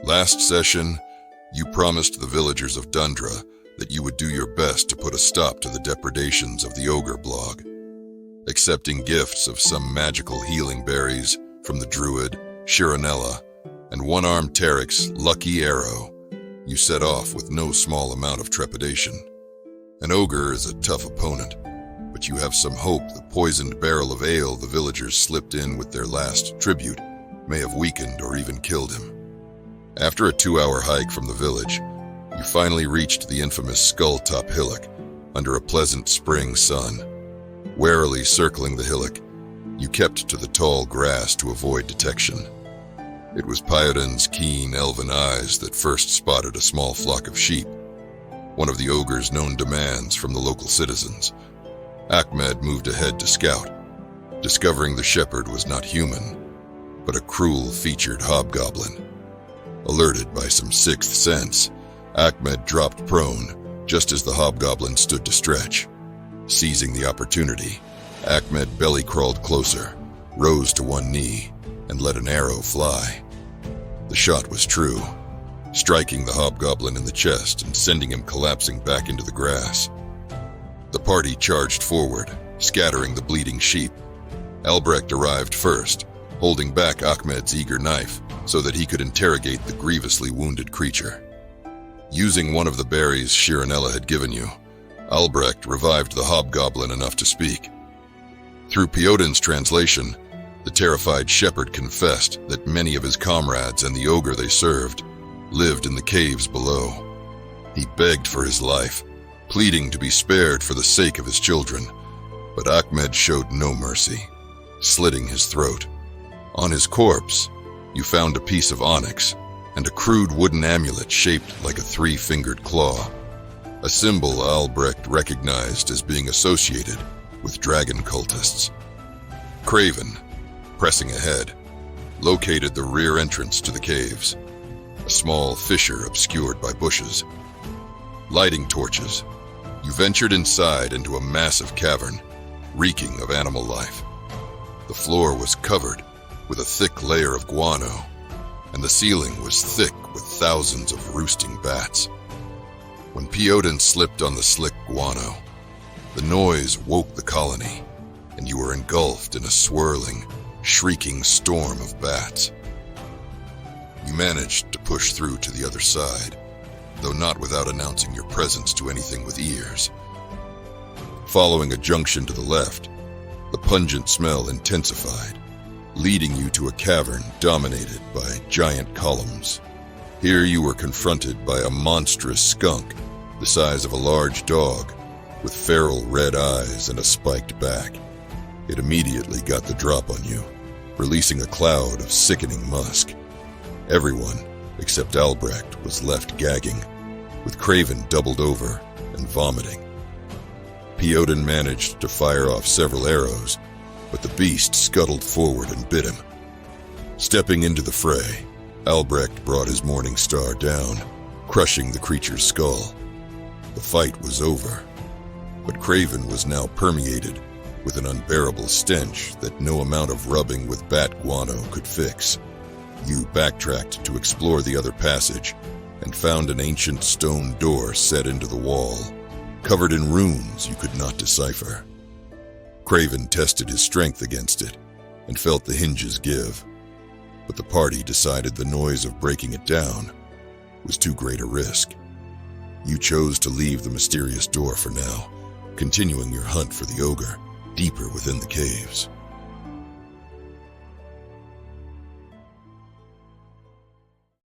Last session, you promised the villagers of Dundra that you would do your best to put a stop to the depredations of the ogre blog. Accepting gifts of some magical healing berries from the druid, Shiranella, and one-armed Tarek's lucky arrow, you set off with no small amount of trepidation. An ogre is a tough opponent, but you have some hope the poisoned barrel of ale the villagers slipped in with their last tribute may have weakened or even killed him. After a 2-hour hike from the village, you finally reached the infamous Skulltop Hillock under a pleasant spring sun. Warily circling the hillock, you kept to the tall grass to avoid detection. It was Pyodon's keen elven eyes that first spotted a small flock of sheep, one of the ogre's known demands from the local citizens. Ahmed moved ahead to scout, discovering the shepherd was not human, but a cruel-featured hobgoblin. Alerted by some sixth sense, Ahmed dropped prone just as the hobgoblin stood to stretch. Seizing the opportunity, Ahmed belly-crawled closer, rose to one knee, and let an arrow fly. The shot was true, striking the hobgoblin in the chest and sending him collapsing back into the grass. The party charged forward, scattering the bleeding sheep. Albrecht arrived first, holding back Ahmed's eager knife so that he could interrogate the grievously wounded creature. Using one of the berries Shiranella had given you, Albrecht revived the hobgoblin enough to speak. Through Pyodon's translation, the terrified shepherd confessed that many of his comrades and the ogre they served lived in the caves below. He begged for his life, pleading to be spared for the sake of his children, but Ahmed showed no mercy, slitting his throat. On his corpse, you found a piece of onyx and a crude wooden amulet shaped like a 3-fingered claw, a symbol Albrecht recognized as being associated with dragon cultists. Kraven, pressing ahead, located the rear entrance to the caves, a small fissure obscured by bushes. Lighting torches, you ventured inside into a massive cavern, reeking of animal life. The floor was covered with a thick layer of guano, and the ceiling was thick with thousands of roosting bats. When Pyodon slipped on the slick guano, the noise woke the colony, and you were engulfed in a swirling, shrieking storm of bats. You managed to push through to the other side, though not without announcing your presence to anything with ears. Following a junction to the left, the pungent smell intensified, leading you to a cavern dominated by giant columns. Here you were confronted by a monstrous skunk the size of a large dog, with feral red eyes and a spiked back. It immediately got the drop on you, releasing a cloud of sickening musk. Everyone, except Albrecht, was left gagging, with Kraven doubled over and vomiting. Pyodon managed to fire off several arrows, but the beast scuttled forward and bit him. Stepping into the fray, Albrecht brought his morning star down, crushing the creature's skull. The fight was over, but Kraven was now permeated with an unbearable stench that no amount of rubbing with bat guano could fix. You backtracked to explore the other passage and found an ancient stone door set into the wall, covered in runes you could not decipher. Kraven tested his strength against it and felt the hinges give, but the party decided the noise of breaking it down was too great a risk. You chose to leave the mysterious door for now, continuing your hunt for the ogre deeper within the caves.